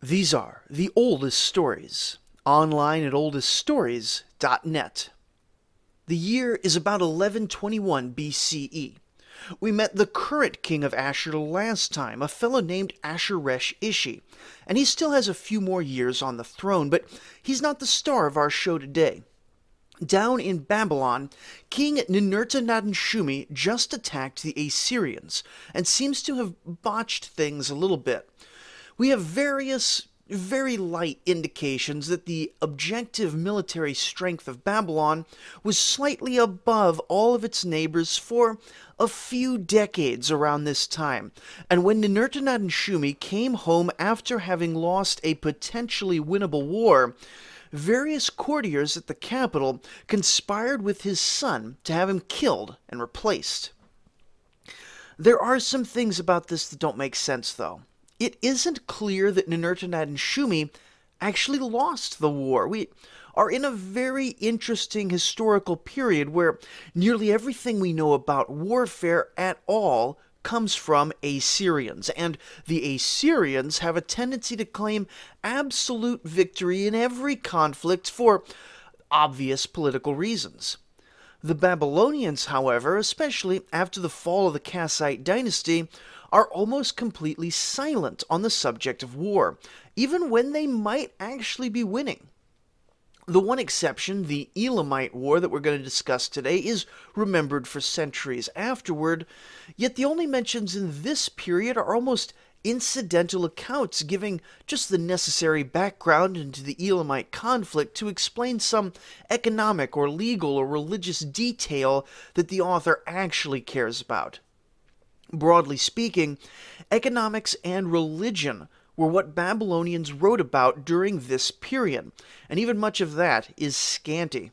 These are the oldest stories, online at oldeststories.net. The year is about 1121 BCE. We met the current king of Ashur last time, a fellow named Ashur-resh-ishi, and he still has a few more years on the throne, but he's not the star of our show today. Down in Babylon, King Ninurta-Nadin-Shumi just attacked the Assyrians, and seems to have botched things a little bit. We have various very light indications that the objective military strength of Babylon was slightly above all of its neighbors for a few decades around this time, and when Ninurta-Nadin-Shumi came home after having lost a potentially winnable war, various courtiers at the capital conspired with his son to have him killed and replaced. There are some things about this that don't make sense, though. It isn't clear that Ninurta-Nadin-Shumi actually lost the war. We are in a very interesting historical period where nearly everything we know about warfare at all comes from Assyrians, and the Assyrians have a tendency to claim absolute victory in every conflict for obvious political reasons. The Babylonians, however, especially after the fall of the Kassite dynasty, are almost completely silent on the subject of war, even when they might actually be winning. The one exception, the Elamite War that we're going to discuss today, is remembered for centuries afterward, yet the only mentions in this period are almost incidental accounts giving just the necessary background into the Elamite conflict to explain some economic or legal or religious detail that the author actually cares about. Broadly speaking, economics and religion were what Babylonians wrote about during this period, and even much of that is scanty.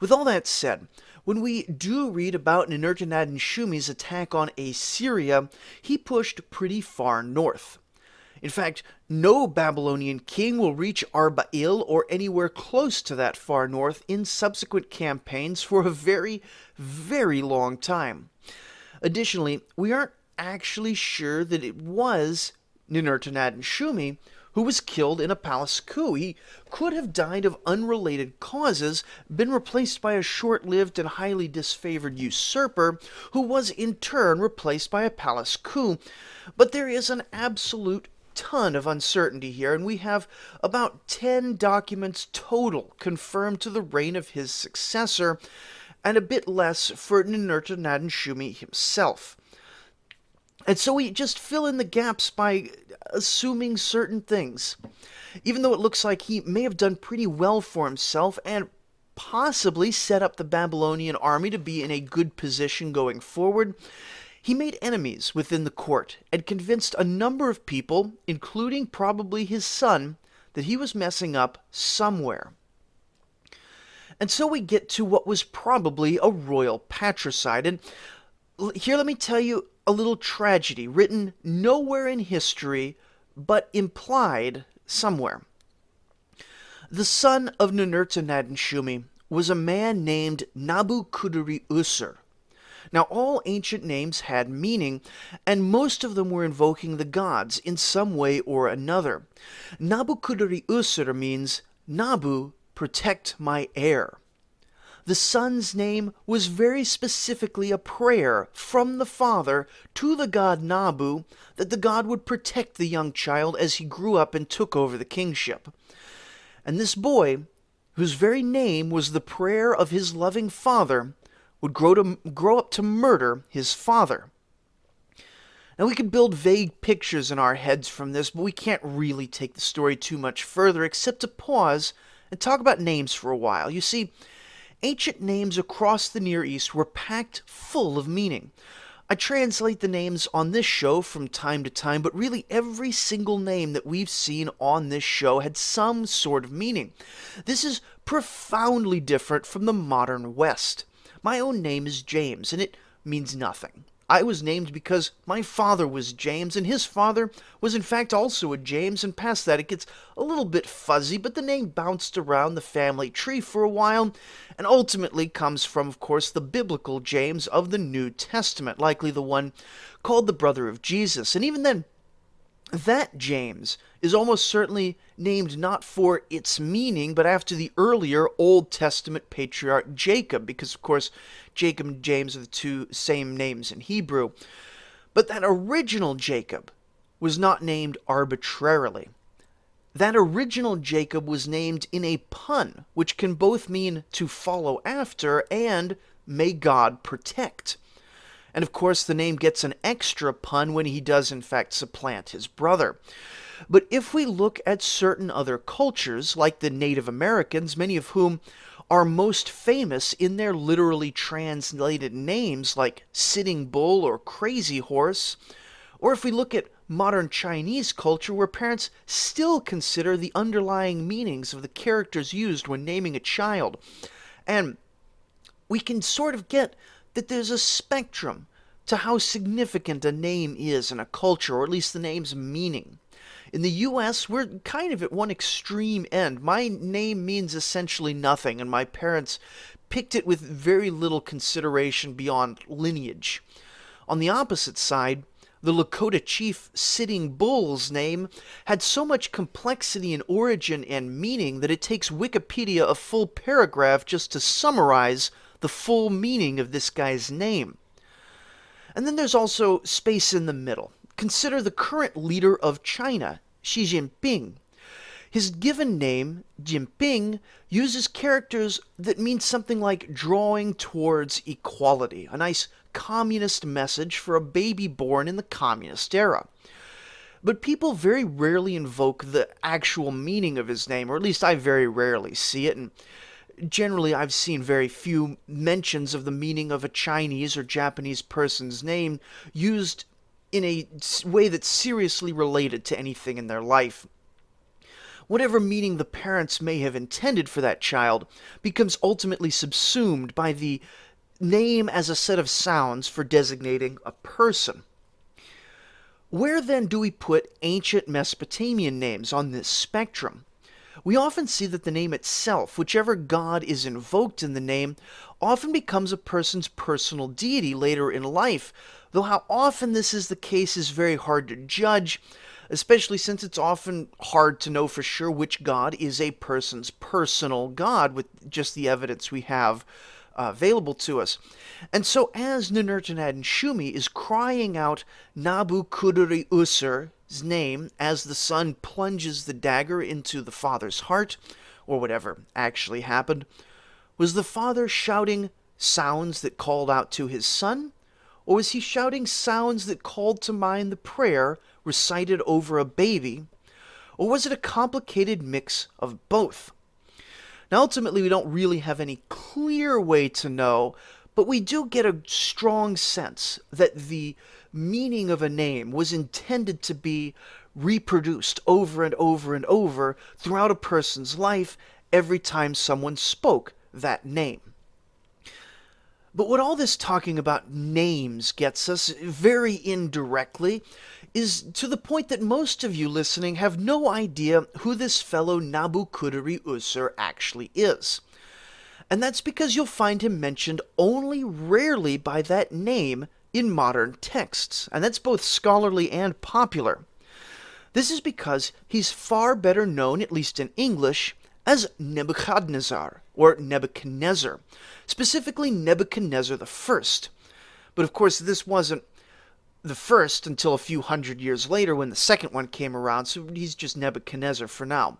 With all that said, when we do read about Ninurta-Nadin-Shumi's attack on Assyria, he pushed pretty far north. In fact, no Babylonian king will reach Arbail or anywhere close to that far north in subsequent campaigns for a very, very long time. Additionally, we aren't actually sure that it was Ninurta-Nadin-Shumi who was killed in a palace coup. He could have died of unrelated causes, been replaced by a short-lived and highly disfavored usurper, who was in turn replaced by a palace coup. But there is an absolute ton of uncertainty here, and we have about 10 documents total confirmed to the reign of his successor, and a bit less for Ninurta-Nadin-Shumi himself. And so we just fill in the gaps by assuming certain things. Even though it looks like he may have done pretty well for himself and possibly set up the Babylonian army to be in a good position going forward, he made enemies within the court and convinced a number of people, including probably his son, that he was messing up somewhere. And so we get to what was probably a royal patricide. And here let me tell you a little tragedy written nowhere in history, but implied somewhere. The son of Ninurta-Nadin-Shumi was a man named Nabu-Kudurri-Usur. Now, all ancient names had meaning, and most of them were invoking the gods in some way or another. Nabu-Kudurri-Usur means, Nabu, protect my heir. The son's name was very specifically a prayer from the father to the god Nabu that the god would protect the young child as he grew up and took over the kingship. And this boy, whose very name was the prayer of his loving father, would grow up to murder his father. Now, we could build vague pictures in our heads from this, but we can't really take the story too much further except to pause and talk about names for a while. You see, ancient names across the Near East were packed full of meaning. I translate the names on this show from time to time, but really every single name that we've seen on this show had some sort of meaning. This is profoundly different from the modern West. My own name is James, and it means nothing. I was named because my father was James, and his father was in fact also a James, and past that it gets a little bit fuzzy, but the name bounced around the family tree for a while, and ultimately comes from, of course, the biblical James of the New Testament, likely the one called the brother of Jesus. And even then, That James is almost certainly named not for its meaning, but after the earlier Old Testament patriarch Jacob, because of course Jacob and James are the two same names in Hebrew. But that original Jacob was not named arbitrarily. That original Jacob was named in a pun, which can both mean to follow after and may God protect. And of course, the name gets an extra pun when he does in fact supplant his brother. But if we look at certain other cultures, like the Native Americans, many of whom are most famous in their literally translated names like Sitting Bull or Crazy Horse, or if we look at modern Chinese culture where parents still consider the underlying meanings of the characters used when naming a child, and we can sort of get that there's a spectrum to how significant a name is in a culture, or at least the name's meaning. In the US, we're kind of at one extreme end. My name means essentially nothing, and my parents picked it with very little consideration beyond lineage. On the opposite side, the Lakota chief Sitting Bull's name had so much complexity in origin and meaning that it takes Wikipedia a full paragraph just to summarize the full meaning of this guy's name. And then there's also space in the middle. Consider the current leader of China, Xi Jinping. His given name, Jinping, uses characters that mean something like drawing towards equality, a nice communist message for a baby born in the communist era. But people very rarely invoke the actual meaning of his name, or at least I very rarely see it, and generally I've seen very few mentions of the meaning of a Chinese or Japanese person's name used in a way that's seriously related to anything in their life. Whatever meaning the parents may have intended for that child becomes ultimately subsumed by the name as a set of sounds for designating a person. Where then do we put ancient Mesopotamian names on this spectrum? We often see that the name itself, whichever god is invoked in the name, often becomes a person's personal deity later in life, though how often this is the case is very hard to judge, especially since it's often hard to know for sure which god is a person's personal god with just the evidence we have available to us. And so as Ninurta-Shumi is crying out Nabu-Kudurri-Usur's name as the son plunges the dagger into the father's heart, or whatever actually happened, was the father shouting sounds that called out to his son, or was he shouting sounds that called to mind the prayer recited over a baby, or was it a complicated mix of both? Now, ultimately, we don't really have any clear way to know, but we do get a strong sense that the meaning of a name was intended to be reproduced over and over and over throughout a person's life every time someone spoke that name. But what all this talking about names gets us, very indirectly, is to the point that most of you listening have no idea who this fellow Nabu-Kudurri-Usur actually is. And that's because you'll find him mentioned only rarely by that name in modern texts, and that's both scholarly and popular. This is because he's far better known, at least in English, as Nebuchadnezzar, or Nebuchadnezzar, specifically Nebuchadnezzar I. But of course this wasn't the first until a few hundred years later when the second one came around, so he's just Nebuchadnezzar for now.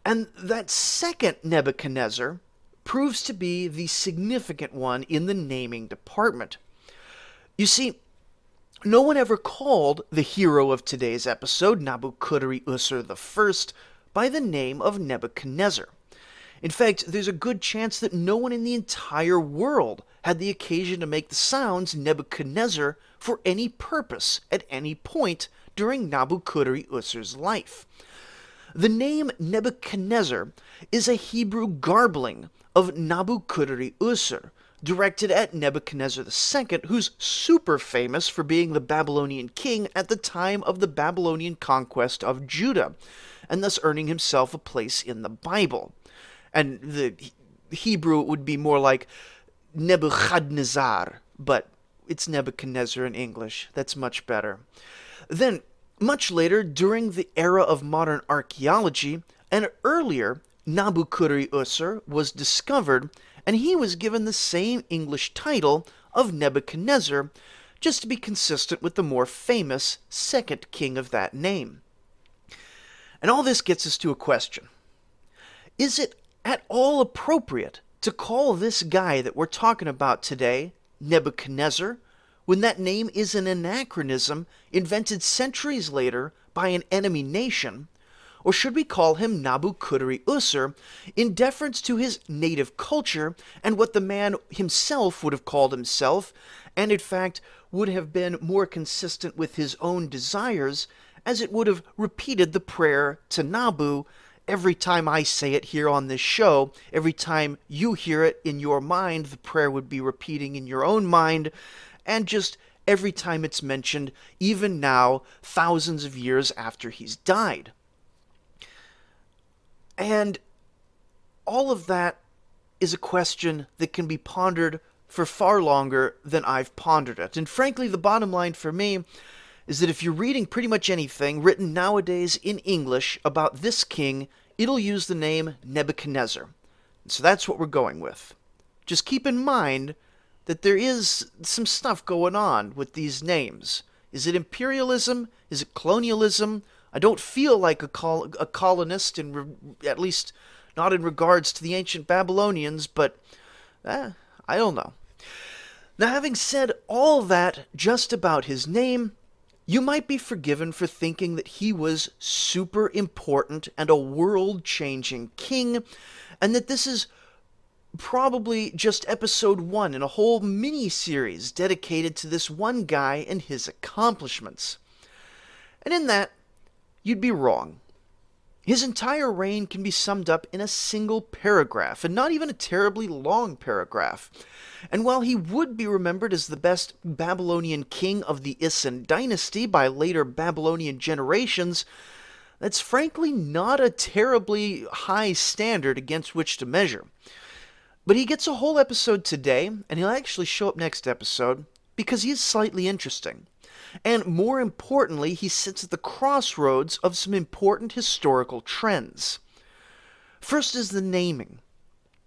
And that second Nebuchadnezzar proves to be the significant one in the naming department. You see, no one ever called the hero of today's episode, Nabu-Kudurri-Usur I, by the name of Nebuchadnezzar. In fact, there's a good chance that no one in the entire world had the occasion to make the sounds Nebuchadnezzar for any purpose at any point during Nabu-Kudurri-Usur's life. The name Nebuchadnezzar is a Hebrew garbling of Nabu-Kudurri-Usur, directed at Nebuchadnezzar II, who's super famous for being the Babylonian king at the time of the Babylonian conquest of Judah, and thus earning himself a place in the Bible. And the Hebrew would be more like Nebuchadnezzar, but it's Nebuchadnezzar in English. That's much better. Then, Much later, during the era of modern archaeology, an earlier Nabu-Kudurri-Usur was discovered, and he was given the same English title of Nebuchadnezzar, just to be consistent with the more famous second king of that name. And all this gets us to a question. Is it at all appropriate to call this guy that we're talking about today Nebuchadnezzar, when that name is an anachronism invented centuries later by an enemy nation? Or should we call him Nabu-Kudurri-Usur in deference to his native culture and what the man himself would have called himself, and in fact would have been more consistent with his own desires, as it would have repeated the prayer to Nabu every time I say it here on this show? Every time you hear it in your mind, the prayer would be repeating in your own mind, and just every time it's mentioned, even now, thousands of years after he's died. And all of that is a question that can be pondered for far longer than I've pondered it. And frankly, the bottom line for me is that if you're reading pretty much anything written nowadays in English about this king, it'll use the name Nebuchadnezzar. And so that's what we're going with. Just keep in mind that there is some stuff going on with these names. Is it imperialism? Is it colonialism? I don't feel like a colonist, at least not in regards to the ancient Babylonians, but I don't know. Now, having said all that just about his name, you might be forgiven for thinking that he was super important and a world-changing king, and that this is probably just episode 1 in a whole mini-series dedicated to this one guy and his accomplishments. And in that, you'd be wrong. His entire reign can be summed up in a single paragraph, and not even a terribly long paragraph. And while he would be remembered as the best Babylonian king of the Isin dynasty by later Babylonian generations, that's frankly not a terribly high standard against which to measure. But he gets a whole episode today, and he'll actually show up next episode, because he is slightly interesting. And more importantly, he sits at the crossroads of some important historical trends. First is the naming.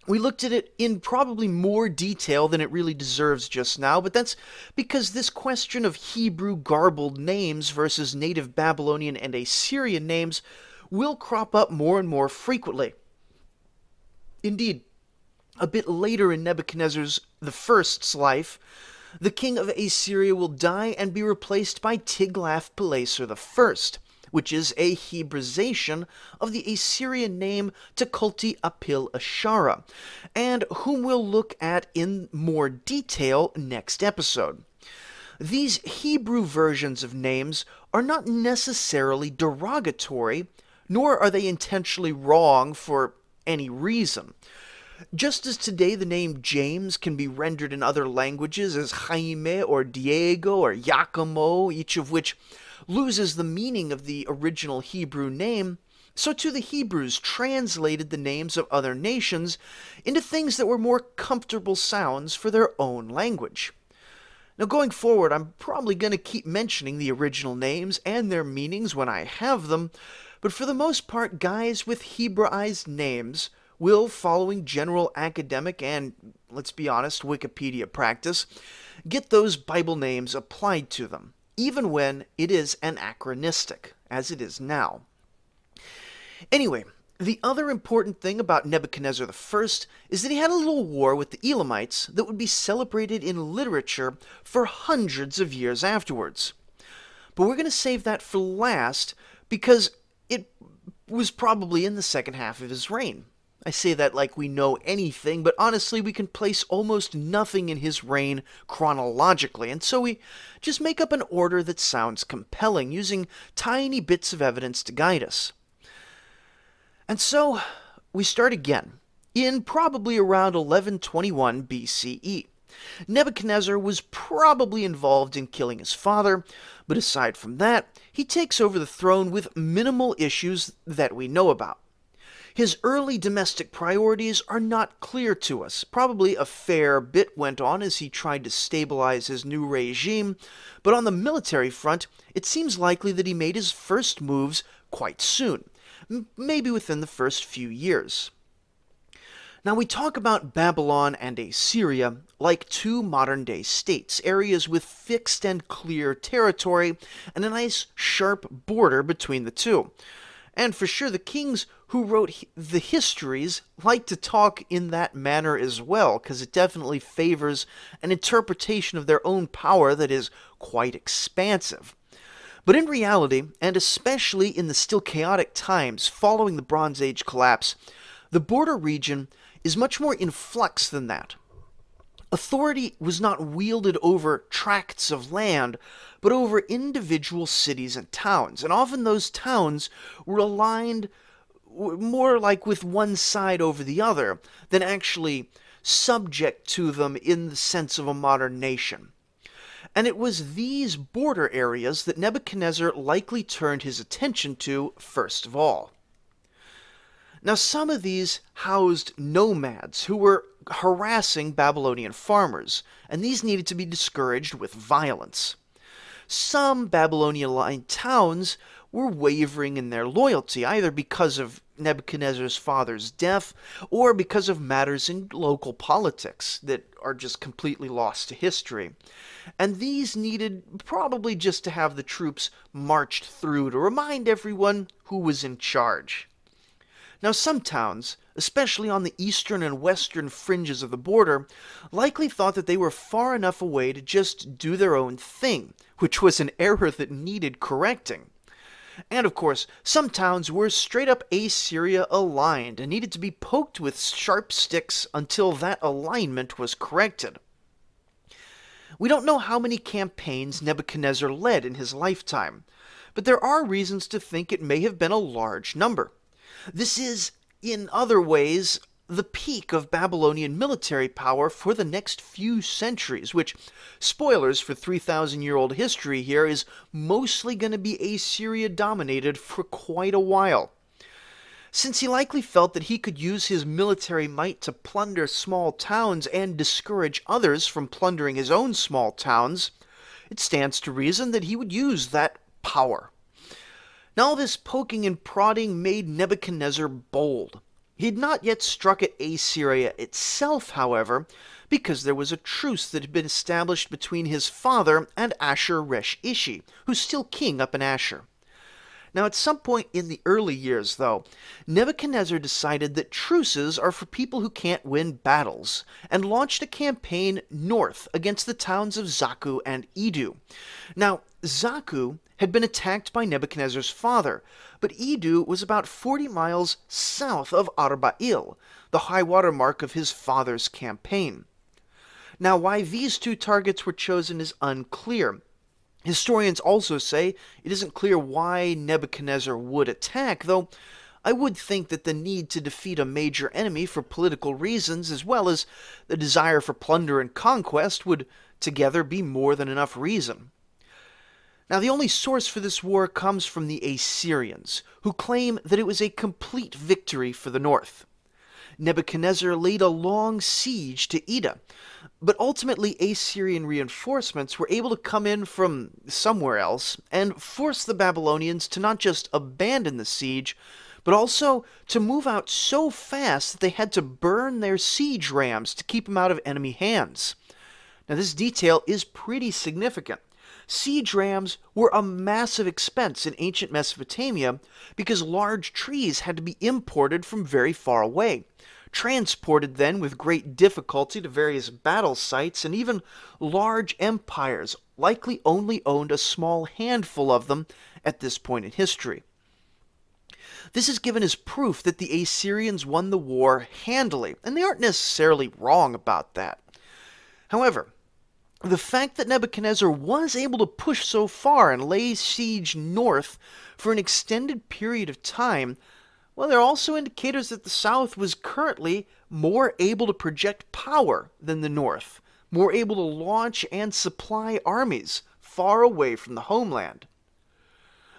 We looked at it in probably more detail than it really deserves just now, but that's because this question of Hebrew garbled names versus native Babylonian and Assyrian names will crop up more and more frequently. Indeed, a bit later in Nebuchadnezzar I's life, the king of Assyria will die and be replaced by Tiglath-Pileser I, which is a Hebraization of the Assyrian name Tukulti-Apil-Ashara, and whom we'll look at in more detail next episode. These Hebrew versions of names are not necessarily derogatory, nor are they intentionally wrong for any reason. Just as today the name James can be rendered in other languages as Jaime or Diego or Giacomo, each of which loses the meaning of the original Hebrew name, so too the Hebrews translated the names of other nations into things that were more comfortable sounds for their own language. Now going forward, I'm probably going to keep mentioning the original names and their meanings when I have them, but for the most part, guys with Hebraized names will, following general academic and, let's be honest, Wikipedia practice, get those Bible names applied to them, even when it is anachronistic, as it is now. Anyway, the other important thing about Nebuchadnezzar I is that he had a little war with the Elamites that would be celebrated in literature for hundreds of years afterwards. But we're going to save that for last because it was probably in the second half of his reign. I say that like we know anything, but honestly we can place almost nothing in his reign chronologically, and so we just make up an order that sounds compelling, using tiny bits of evidence to guide us. And so we start again, in probably around 1121 BCE. Nebuchadnezzar was probably involved in killing his father, but aside from that, he takes over the throne with minimal issues that we know about. His early domestic priorities are not clear to us. Probably a fair bit went on as he tried to stabilize his new regime, but on the military front, it seems likely that he made his first moves quite soon, maybe within the first few years. Now, we talk about Babylon and Assyria like two modern-day states, areas with fixed and clear territory and a nice sharp border between the two. And for sure, the kings who wrote the histories like to talk in that manner as well, because it definitely favors an interpretation of their own power that is quite expansive. But in reality, and especially in the still chaotic times following the Bronze Age collapse, the border region is much more in flux than that. Authority was not wielded over tracts of land, but over individual cities and towns, and often those towns were aligned more like with one side over the other than actually subject to them in the sense of a modern nation. And it was these border areas that Nebuchadnezzar likely turned his attention to first of all. Now, some of these housed nomads who were harassing Babylonian farmers, and these needed to be discouraged with violence. Some Babylonian-aligned towns were wavering in their loyalty, either because of Nebuchadnezzar's father's death or because of matters in local politics that are just completely lost to history. And these needed probably just to have the troops marched through to remind everyone who was in charge. Now, some towns, especially on the eastern and western fringes of the border, likely thought that they were far enough away to just do their own thing, which was an error that needed correcting. And of course, some towns were straight up Assyria aligned and needed to be poked with sharp sticks until that alignment was corrected. We don't know how many campaigns Nebuchadnezzar led in his lifetime, but there are reasons to think it may have been a large number. This is, in other ways, the peak of Babylonian military power for the next few centuries, which, spoilers for 3,000-year-old history here, is mostly going to be Assyria-dominated for quite a while. Since he likely felt that he could use his military might to plunder small towns and discourage others from plundering his own small towns, it stands to reason that he would use that power. Now, all this poking and prodding made Nebuchadnezzar bold. He had not yet struck at Assyria itself, however, because there was a truce that had been established between his father and Ashur-resh-ishi, who's still king up in Ashur. Now, at some point in the early years, though, Nebuchadnezzar decided that truces are for people who can't win battles, and launched a campaign north against the towns of Zaku and Edu. Now, Zaku had been attacked by Nebuchadnezzar's father, but Edu was about 40 miles south of Arbail, the high-water mark of his father's campaign. Now, why these two targets were chosen is unclear. Historians also say it isn't clear why Nebuchadnezzar would attack, though I would think that the need to defeat a major enemy for political reasons, as well as the desire for plunder and conquest, would together be more than enough reason. Now, the only source for this war comes from the Assyrians, who claim that it was a complete victory for the north. Nebuchadnezzar laid a long siege to Ida, but ultimately Assyrian reinforcements were able to come in from somewhere else and force the Babylonians to not just abandon the siege, but also to move out so fast that they had to burn their siege rams to keep them out of enemy hands. Now, this detail is pretty significant. Siege rams were a massive expense in ancient Mesopotamia because large trees had to be imported from very far away, transported then with great difficulty to various battle sites, and even large empires likely only owned a small handful of them at this point in history. This is given as proof that the Assyrians won the war handily, and they aren't necessarily wrong about that. However, the fact that Nebuchadnezzar was able to push so far and lay siege north for an extended period of time, well, there are also indicators that the south was currently more able to project power than the north, more able to launch and supply armies far away from the homeland.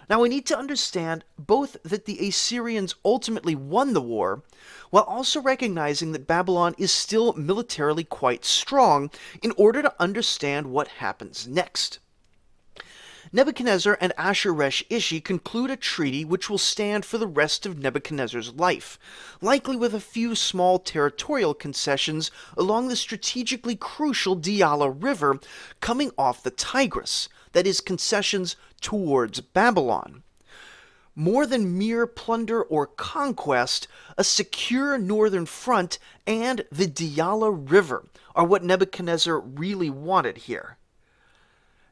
Now we need to understand both that the Assyrians ultimately won the war, while also recognizing that Babylon is still militarily quite strong in order to understand what happens next. Nebuchadnezzar and Ashur-resh-ishi conclude a treaty which will stand for the rest of Nebuchadnezzar's life, likely with a few small territorial concessions along the strategically crucial Diyala River coming off the Tigris, that is, concessions towards Babylon. More than mere plunder or conquest, a secure northern front and the Diyala River are what Nebuchadnezzar really wanted here.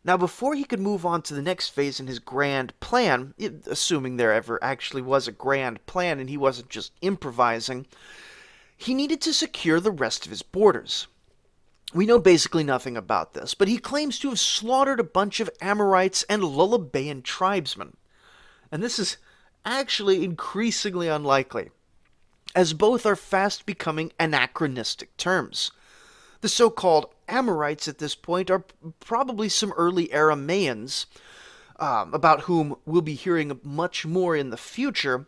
Now, before he could move on to the next phase in his grand plan, assuming there ever actually was a grand plan and he wasn't just improvising, he needed to secure the rest of his borders. We know basically nothing about this, but he claims to have slaughtered a bunch of Amorites and Lullabaean tribesmen. And this is actually increasingly unlikely, as both are fast becoming anachronistic terms. The so-called Amorites at this point are probably some early Aramaeans, about whom we'll be hearing much more in the future,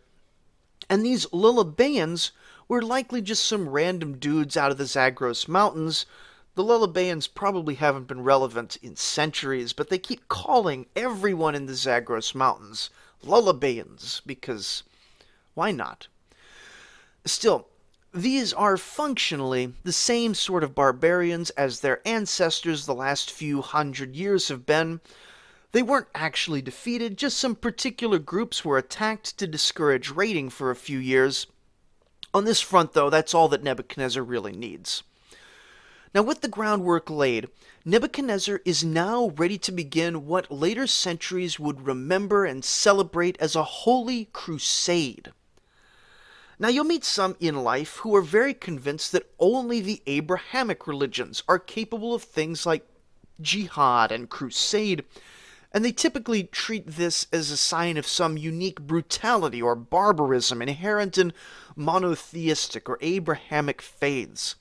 and these Lullabaeans were likely just some random dudes out of the Zagros Mountains. The Lullabaeans probably haven't been relevant in centuries, but they keep calling everyone in the Zagros Mountains Lullabaeans, because why not? Still, these are functionally the same sort of barbarians as their ancestors the last few hundred years have been. They weren't actually defeated, just some particular groups were attacked to discourage raiding for a few years. On this front, though, that's all that Nebuchadnezzar really needs. Now, with the groundwork laid, Nebuchadnezzar is now ready to begin what later centuries would remember and celebrate as a holy crusade. Now, you'll meet some in life who are very convinced that only the Abrahamic religions are capable of things like jihad and crusade, and they typically treat this as a sign of some unique brutality or barbarism inherent in monotheistic or Abrahamic faiths.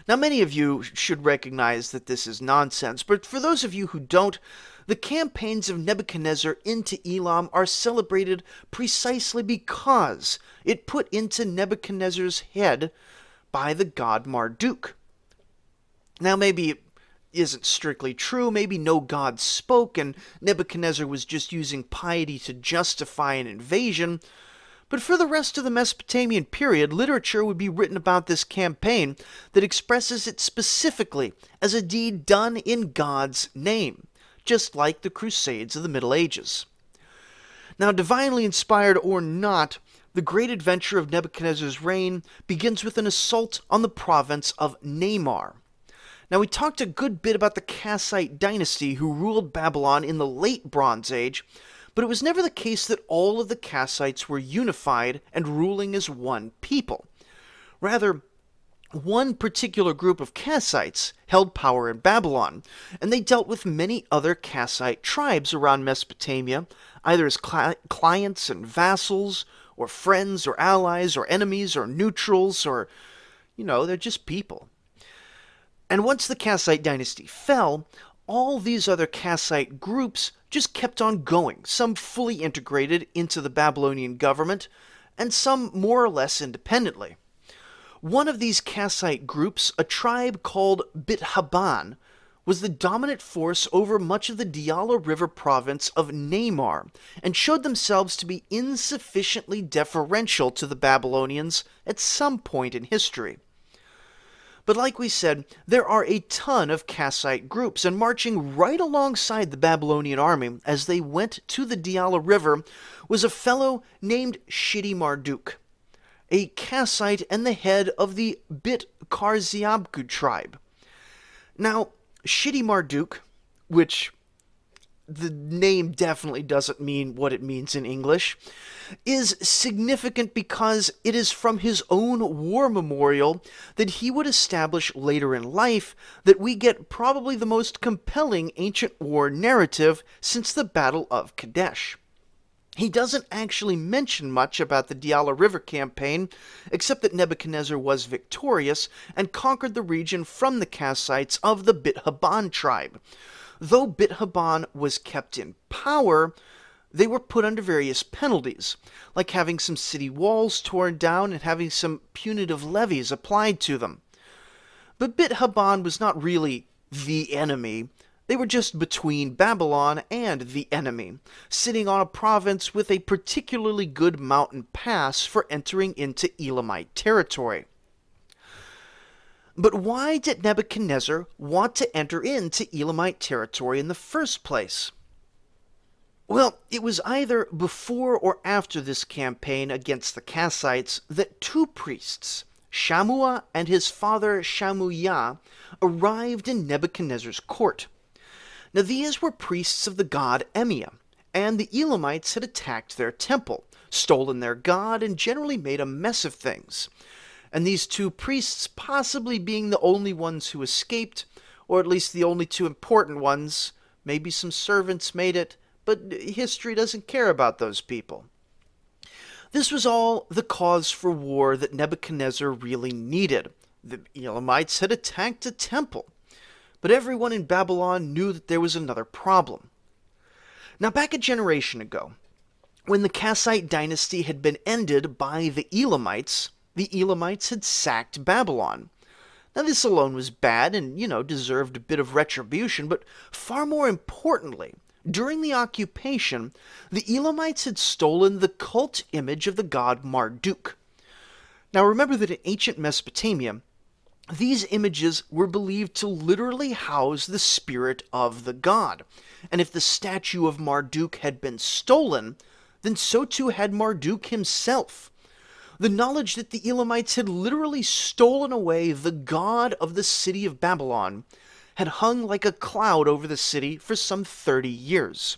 Now, many of you should recognize that this is nonsense, but for those of you who don't, the campaigns of Nebuchadnezzar into Elam are celebrated precisely because it put into Nebuchadnezzar's head by the god Marduk. Now, maybe it isn't strictly true, maybe no god spoke and Nebuchadnezzar was just using piety to justify an invasion, but for the rest of the Mesopotamian period, literature would be written about this campaign that expresses it specifically as a deed done in God's name, just like the Crusades of the Middle Ages. Now, divinely inspired or not, the great adventure of Nebuchadnezzar's reign begins with an assault on the province of Namar. Now, we talked a good bit about the Kassite dynasty who ruled Babylon in the late Bronze Age, but it was never the case that all of the Kassites were unified and ruling as one people. Rather, one particular group of Kassites held power in Babylon, and they dealt with many other Kassite tribes around Mesopotamia, either as clients and vassals, or friends, or allies, or enemies, or neutrals, or, they're just people. And once the Kassite dynasty fell, all these other Kassite groups just kept on going, some fully integrated into the Babylonian government, and some more or less independently. One of these Kassite groups, a tribe called Bit-Haban, was the dominant force over much of the Diyala River province of Namar, and showed themselves to be insufficiently deferential to the Babylonians at some point in history. But like we said, there are a ton of Kassite groups, and marching right alongside the Babylonian army as they went to the Diyala River was a fellow named Shidi Marduk, a Kassite and the head of the Bit-Karziabku tribe. Now, Shidi Marduk, which the name definitely doesn't mean what it means in English, is significant because it is from his own war memorial that he would establish later in life that we get probably the most compelling ancient war narrative since the Battle of Kadesh. He doesn't actually mention much about the Diyala River campaign, except that Nebuchadnezzar was victorious and conquered the region from the Kassites of the Bit-Haban tribe. Though Bit-Haban was kept in power, they were put under various penalties, like having some city walls torn down and having some punitive levies applied to them. But Bit Haban was not really the enemy. They were just between Babylon and the enemy, sitting on a province with a particularly good mountain pass for entering into Elamite territory. But why did Nebuchadnezzar want to enter into Elamite territory in the first place? Well, it was either before or after this campaign against the Kassites that two priests, Shammua and his father Shammuyah, arrived in Nebuchadnezzar's court. Now these were priests of the god Emiah, and the Elamites had attacked their temple, stolen their god, and generally made a mess of things. And these two priests possibly being the only ones who escaped, or at least the only two important ones. Maybe some servants made it, but history doesn't care about those people. This was all the cause for war that Nebuchadnezzar really needed. The Elamites had attacked a temple, but everyone in Babylon knew that there was another problem. Now back a generation ago, when the Kassite dynasty had been ended by the Elamites had sacked Babylon. Now this alone was bad and, deserved a bit of retribution, but far more importantly, during the occupation, the Elamites had stolen the cult image of the god Marduk. Now remember that in ancient Mesopotamia, these images were believed to literally house the spirit of the god, and if the statue of Marduk had been stolen, then so too had Marduk himself. The knowledge that the Elamites had literally stolen away the god of the city of Babylon had hung like a cloud over the city for some 30 years.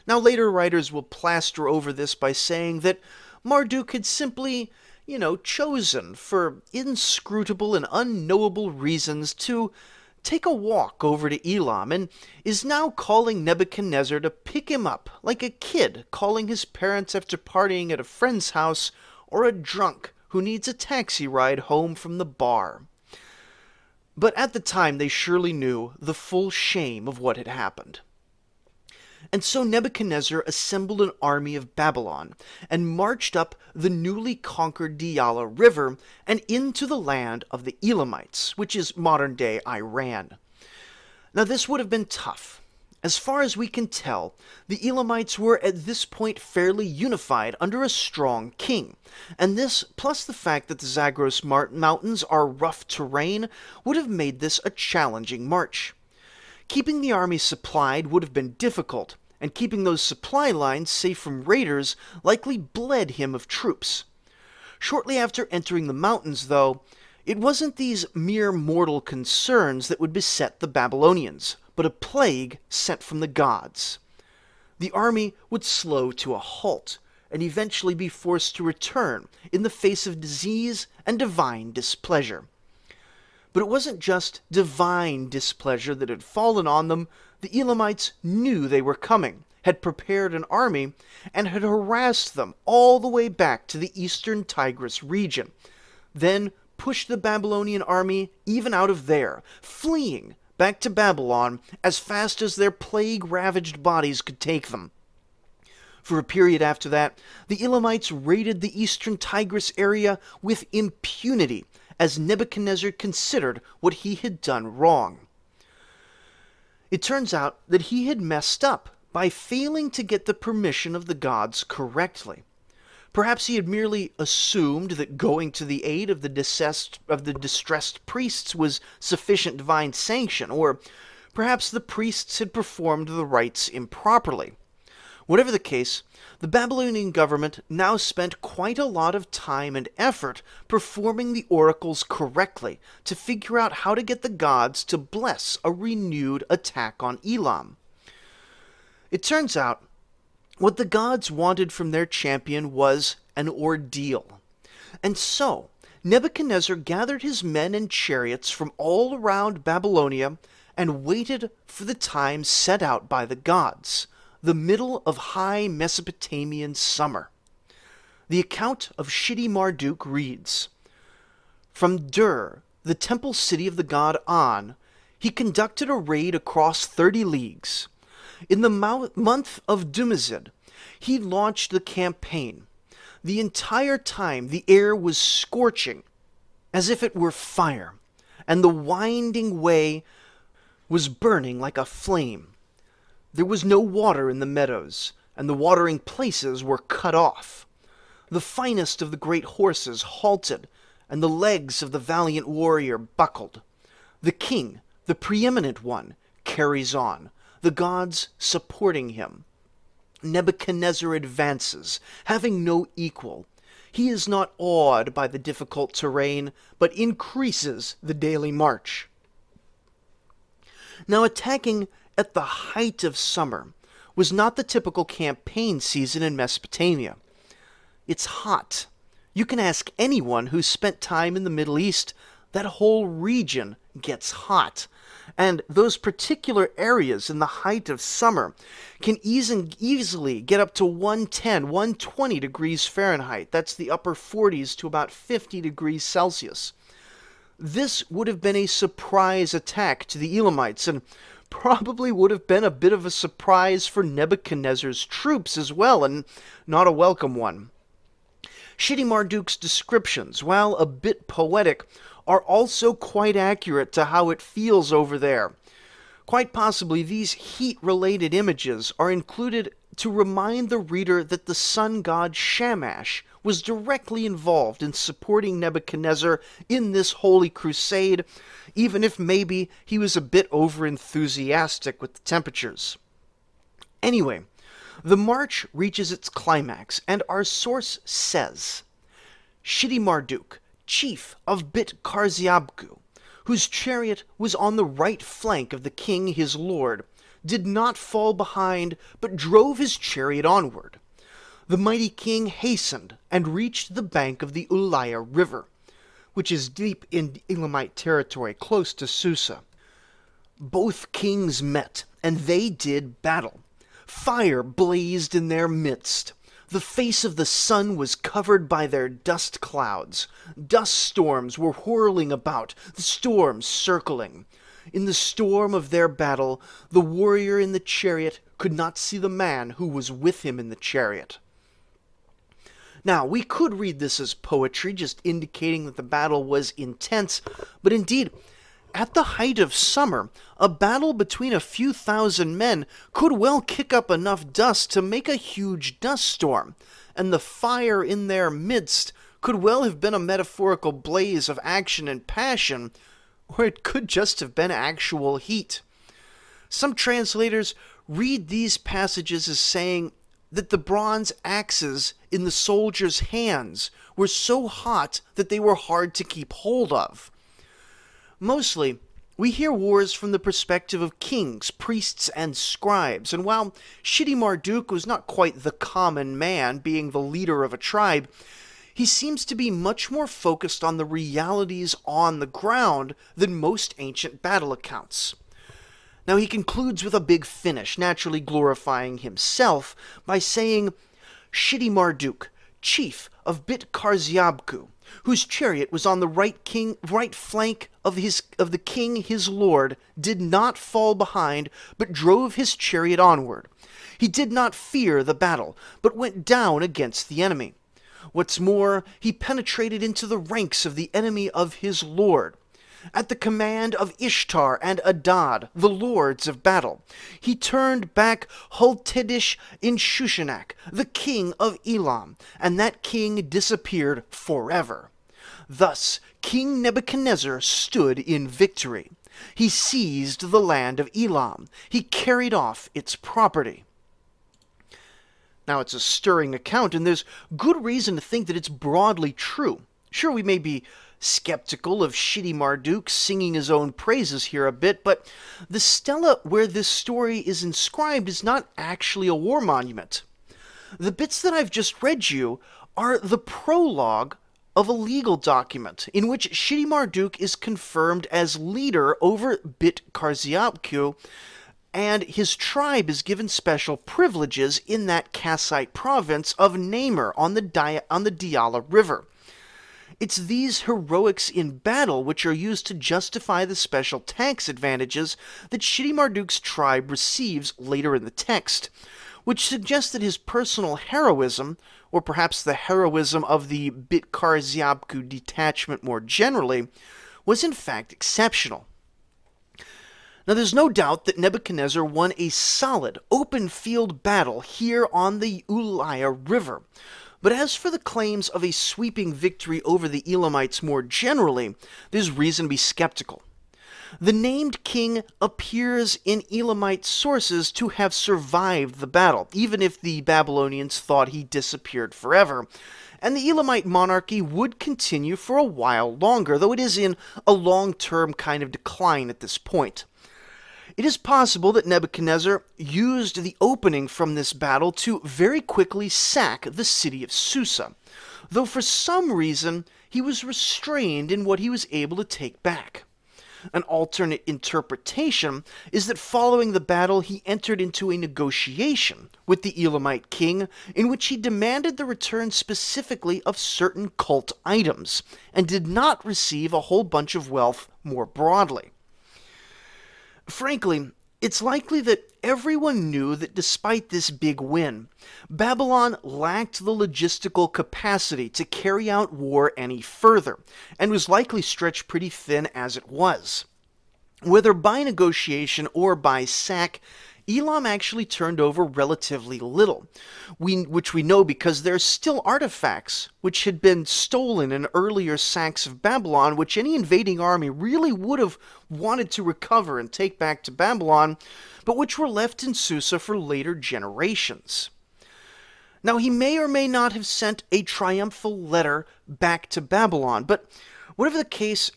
Now later writers will plaster over this by saying that Marduk had simply, chosen for inscrutable and unknowable reasons to take a walk over to Elam, and is now calling Nebuchadnezzar to pick him up like a kid calling his parents after partying at a friend's house, or a drunk who needs a taxi ride home from the bar. But at the time they surely knew the full shame of what had happened. And so Nebuchadnezzar assembled an army of Babylon, and marched up the newly conquered Diyala River and into the land of the Elamites, which is modern-day Iran. Now this would have been tough. As far as we can tell, the Elamites were at this point fairly unified under a strong king, and this, plus the fact that the Zagros Mountains are rough terrain, would have made this a challenging march. Keeping the army supplied would have been difficult, and keeping those supply lines safe from raiders likely bled him of troops. Shortly after entering the mountains, though, it wasn't these mere mortal concerns that would beset the Babylonians, but a plague sent from the gods. The army would slow to a halt, and eventually be forced to return in the face of disease and divine displeasure. But it wasn't just divine displeasure that had fallen on them. The Elamites knew they were coming, had prepared an army, and had harassed them all the way back to the eastern Tigris region, then pushed the Babylonian army even out of there, fleeing back to Babylon as fast as their plague-ravaged bodies could take them. For a period after that, the Elamites raided the eastern Tigris area with impunity, as Nebuchadnezzar considered what he had done wrong. It turns out that he had messed up by failing to get the permission of the gods correctly. Perhaps he had merely assumed that going to the aid of the distressed priests was sufficient divine sanction, or perhaps the priests had performed the rites improperly. Whatever the case, the Babylonian government now spent quite a lot of time and effort performing the oracles correctly to figure out how to get the gods to bless a renewed attack on Elam. It turns out what the gods wanted from their champion was an ordeal. And so, Nebuchadnezzar gathered his men and chariots from all around Babylonia and waited for the time set out by the gods, the middle of high Mesopotamian summer. The account of Shidi Marduk reads, "From Dur, the temple city of the god An, he conducted a raid across 30 leagues. In the month of Dumazid, he launched the campaign. The entire time the air was scorching, as if it were fire, and the winding way was burning like a flame. There was no water in the meadows, and the watering places were cut off. The finest of the great horses halted, and the legs of the valiant warrior buckled. The king, the preeminent one, carries on, the gods supporting him. Nebuchadnezzar advances, having no equal. He is not awed by the difficult terrain, but increases the daily march. Now, attacking at the height of summer was not the typical campaign season in Mesopotamia. It's hot. You can ask anyone who's spent time in the Middle East. That whole region gets hot. And those particular areas in the height of summer can easily get up to 110, 120 degrees Fahrenheit. That's the upper 40s to about 50 degrees Celsius. This would have been a surprise attack to the Elamites, and probably would have been a bit of a surprise for Nebuchadnezzar's troops as well, and not a welcome one. Marduk's descriptions, while a bit poetic, are also quite accurate to how it feels over there. Quite possibly these heat-related images are included to remind the reader that the sun god Shamash was directly involved in supporting Nebuchadnezzar in this holy crusade, even if maybe he was a bit over-enthusiastic with the temperatures. Anyway, the march reaches its climax, and our source says, Marduk, chief of Bit-Karziabku, whose chariot was on the right flank of the king his lord, did not fall behind, but drove his chariot onward. The mighty king hastened and reached the bank of the Ulaya River, which is deep in Elamite territory, close to Susa. Both kings met, and they did battle. Fire blazed in their midst. The face of the sun was covered by their dust clouds. Dust storms were whirling about, the storms circling. In the storm of their battle, the warrior in the chariot could not see the man who was with him in the chariot. Now, we could read this as poetry, just indicating that the battle was intense, but indeed, at the height of summer, a battle between a few thousand men could well kick up enough dust to make a huge dust storm, and the fire in their midst could well have been a metaphorical blaze of action and passion, or it could just have been actual heat. Some translators read these passages as saying that the bronze axes in the soldiers' hands were so hot that they were hard to keep hold of. Mostly, we hear wars from the perspective of kings, priests, and scribes, and while Marduk was not quite the common man, being the leader of a tribe, he seems to be much more focused on the realities on the ground than most ancient battle accounts. Now he concludes with a big finish, naturally glorifying himself by saying, Marduk, chief of Bit-Karziabku, whose chariot was on the right flank of the king his lord, did not fall behind, but drove his chariot onward. He did not fear the battle, but went down against the enemy. What's more, he penetrated into the ranks of the enemy of his lord. At the command of Ishtar and Adad, the lords of battle, he turned back Hultedish in Shushanak, the king of Elam, and that king disappeared forever. Thus, King Nebuchadnezzar stood in victory. He seized the land of Elam. He carried off its property. Now, it's a stirring account, and there's good reason to think that it's broadly true. Sure, we may be skeptical of Marduk singing his own praises here a bit, but the stela where this story is inscribed is not actually a war monument. The bits that I've just read you are the prologue of a legal document in which Marduk is confirmed as leader over Bit-Karziabku, and his tribe is given special privileges in that Kassite province of Namur on the Diyala River. It's these heroics in battle which are used to justify the special tax advantages that Shitty Marduk's tribe receives later in the text, which suggests that his personal heroism, or perhaps the heroism of the Bitkar Zyabku detachment more generally, was in fact exceptional. Now, there's no doubt that Nebuchadnezzar won a solid, open-field battle here on the Ulaya River. But as for the claims of a sweeping victory over the Elamites more generally, there's reason to be skeptical. The named king appears in Elamite sources to have survived the battle, even if the Babylonians thought he disappeared forever, and the Elamite monarchy would continue for a while longer, though it is in a long-term kind of decline at this point. It is possible that Nebuchadnezzar used the opening from this battle to very quickly sack the city of Susa, though for some reason he was restrained in what he was able to take back. An alternate interpretation is that following the battle he entered into a negotiation with the Elamite king in which he demanded the return specifically of certain cult items, and did not receive a whole bunch of wealth more broadly. Frankly, it's likely that everyone knew that despite this big win, Babylon lacked the logistical capacity to carry out war any further, and was likely stretched pretty thin as it was. Whether by negotiation or by sack, Elam actually turned over relatively little, which we know because there are still artifacts which had been stolen in earlier sacks of Babylon, which any invading army really would have wanted to recover and take back to Babylon, but which were left in Susa for later generations. Now, he may or may not have sent a triumphal letter back to Babylon, but whatever the case,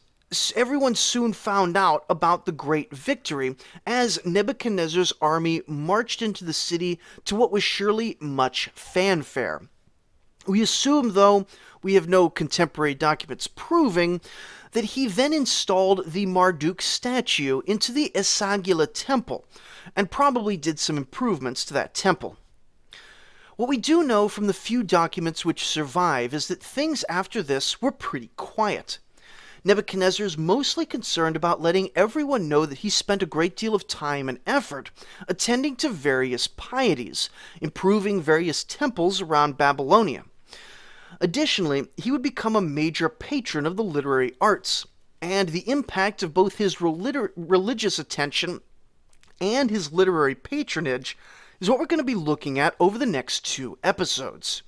everyone soon found out about the great victory as Nebuchadnezzar's army marched into the city to what was surely much fanfare. We assume, though we have no contemporary documents proving, that he then installed the Marduk statue into the Esagila temple, and probably did some improvements to that temple. What we do know from the few documents which survive is that things after this were pretty quiet. Nebuchadnezzar is mostly concerned about letting everyone know that he spent a great deal of time and effort attending to various pieties, improving various temples around Babylonia. Additionally, he would become a major patron of the literary arts, and the impact of both his religious attention and his literary patronage is what we're going to be looking at over the next 2 episodes.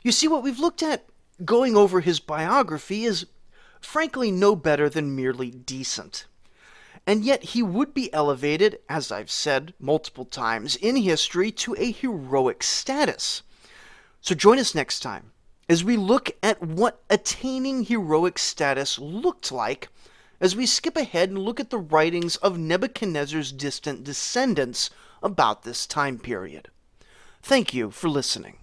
You see, what we've looked at going over his biography is frankly no better than merely decent. And yet he would be elevated, as I've said multiple times in history, to a heroic status. So join us next time as we look at what attaining heroic status looked like, as we skip ahead and look at the writings of Nebuchadnezzar's distant descendants about this time period. Thank you for listening.